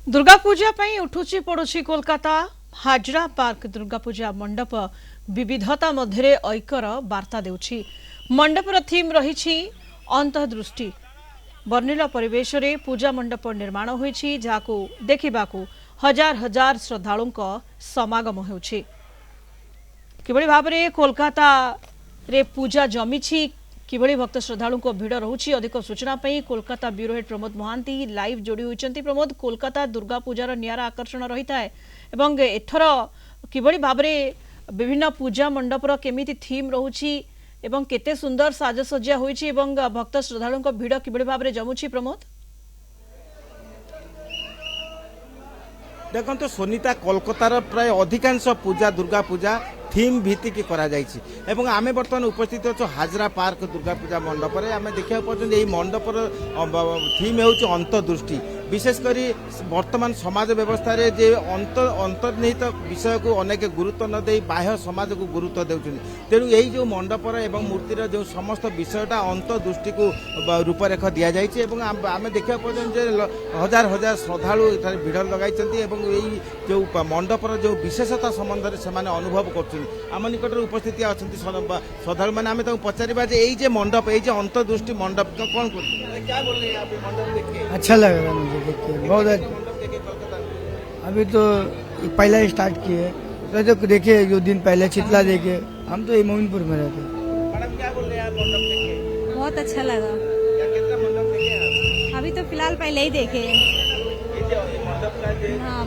दुर्गा पूजा पई उठुची पड़ुची कोलकाता हाजरा पार्क दुर्गा पूजा मंडप विविधता मध्य ऐक्यर वार्ता देउछि। मंडपर थीम रही अंतर्दृष्टि वर्णिल परिवेश रे पूजा मंडप निर्माण होईछि जाको देखिबाकू हजार हजार श्रद्धालुओं समागम होउछि। किबळी भाबरे कोलकाता रे पूजा जमीछि किभली भक्त श्रद्धालु को भिड़ रहुछि। अधिक सूचना पई Kolkata bureau head Pramod Mohanty live जोड़ी होइचंती। प्रमोद, कोलकाता दुर्गा पूजार नियारा आकर्षण रही थाए एवं एथर किभली भाबरे विभिन्न पूजा मंडपर केमिति थीम रहुछि एवं केते सुंदर साजसज्जा होइछि एवं भक्त श्रद्धालु को भिड़ किभली भाबरे जमुछि। प्रमोद, देखो तो सोनीता कोलकातार प्राय अधिकांश पूजा दुर्गा पूजा थीम भित्तिक करा जायछि एवं आमे बर्तमान उपस्थित अच्छो हाजरा पार्क दुर्गा पूजा मंडप रे आमे देखिया पर्यंत एई मंडपर थीम हेउछि अंतर्दृष्टि। विशेषकर वर्तमान समाज व्यवस्था रे जे अंतर्निहित विषय को अनेक गुरुत्व न दे बाह्य समाज को गुरुत्व देउछन। तेणु यही जो मंडपर एवं मूर्तिर जो समस्त विषयटा अंतर्दृष्टि को रूपरेख दिया जायछि एवं आमे देखिया पर्यंत जे हजार हजार श्रद्धालु एठारे भिड़ लगाइछन्ती एवं एई जो मंडपर जो विशेषता संबंध रे सेमाने अनुभव करछन। आम निकट उपस्थित अच्छा श्रद्धालु मैंने आम पचारा जे मंडप ये अंतर्दृष्टि मंडप कौन क्या बोल रहे? अच्छा लग रहा है मुझे देख के, बहुत अभी तो पहला ही स्टार्ट किए तो देखे जो दिन पहले चितला देखे। हम तो मोमिनपुर में रहते। मैडम क्या बोल रहे हैं मंडप देखे? बहुत अच्छा लगा। कितना मंडप देखे? अभी तो फिलहाल पहले ही देखे। मंडप का हाँ,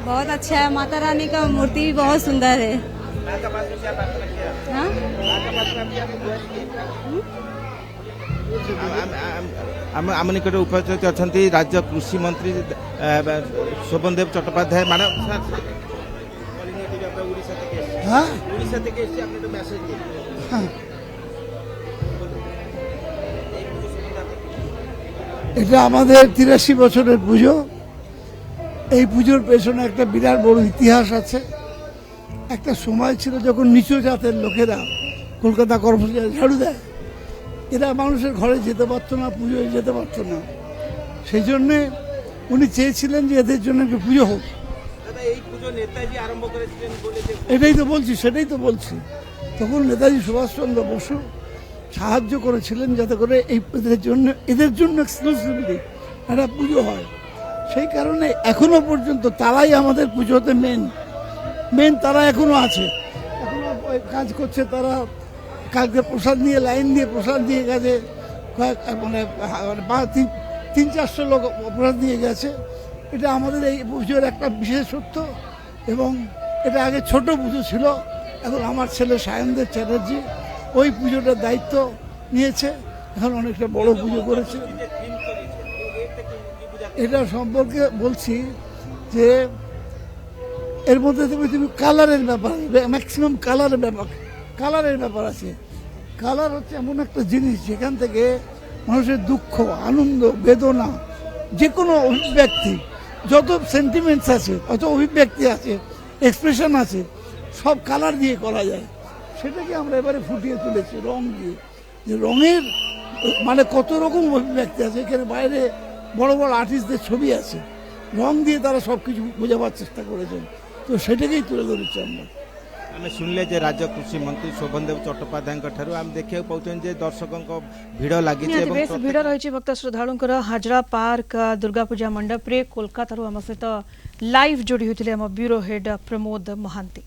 बहुत अच्छा है। माता रानी का मूर्ति भी बहुत सुंदर है। हाँ? आम निकट उपस्थित अच्छा राज्य कृषि मंत्री शोभनदेव चट्टोपाध्याय। मैडम उड़ीसा तो मैसेज এটা আমাদের 83 বছরের পুজো। এই পুজোর পেছনে একটা বিরাট বড় ইতিহাস আছে। একটা সময় ছিল যখন নিচু জাতের লোকেরা কলকাতা কর্পোরেশনে ঝাড়ু দেয়, এরা মানুষের ঘরে যেতে পারতো না, পুজোয় যেতে পারতো না। সেই জন্যে উনি চেয়েছিলেন যে এদের জন্য একটু পুজো হোক। এটাই তো বলছি, সেটাই তো বলছি। তখন নেতাজি সুভাষচন্দ্র বসু সাহায্য করেছিলেন যাতে করে এদের জন্য এক্সক্লুসিভলি একটা পুজো হয়। সেই কারণে এখনো পর্যন্ত তারাই আমাদের পুজোতে মেন তারা এখনো আছে, এখনো কাজ করছে। তারা কালকে প্রসাদ নিয়ে লাইন দিয়ে প্রসাদ দিয়ে গেছে, মানে 300-400 লোক প্রসাদ দিয়ে গেছে। এটা আমাদের এই পুজোর একটা বিশেষত্ব এবং এটা আগে ছোট পুজো ছিল। এখন আমার ছেলে সায়নদেব চ্যাটার্জি ওই পুজোটার দায়িত্ব নিয়েছে, এখন অনেকটা বড় পুজো করেছে। এটা সম্পর্কে বলছি যে এর মধ্যে তুমি কালারের ব্যাপার, ম্যাক্সিমাম কালারের ব্যাপার আছে। কালার হচ্ছে এমন একটা জিনিস যেখান থেকে মানুষের দুঃখ, আনন্দ, বেদনা, যে কোনো অভিব্যক্তি, যত সেন্টিমেন্টস আছে, যত অভিব্যক্তি আছে, এক্সপ্রেশন আছে, সব কালার দিয়ে করা যায়। সেটাকে আমরা এবারে ফুটিয়ে তুলেছি রং দিয়ে। যে রঙের মানে কত রকম অভিব্যক্তি আছে, এখানে বাইরে বড় বড় আর্টিস্টদের ছবি আছে, রং দিয়ে তারা সব কিছু বোঝাবার চেষ্টা করেছেন। তো সেটাকেই তুলে ধরেছি আমরা। आम शुणिले जे राज्य कृषि मंत्री शोभनदेव चट्टोपाध्याय आम देखा पाँच दर्शकों भिड़ लगी भिड़ रही भक्त श्रद्धालु हाजरा पार्क दुर्गा पूजा मंडप रे कोलकाता आम सहित लाइव जोड़ी होते ब्यूरो हेड प्रमोद महांती।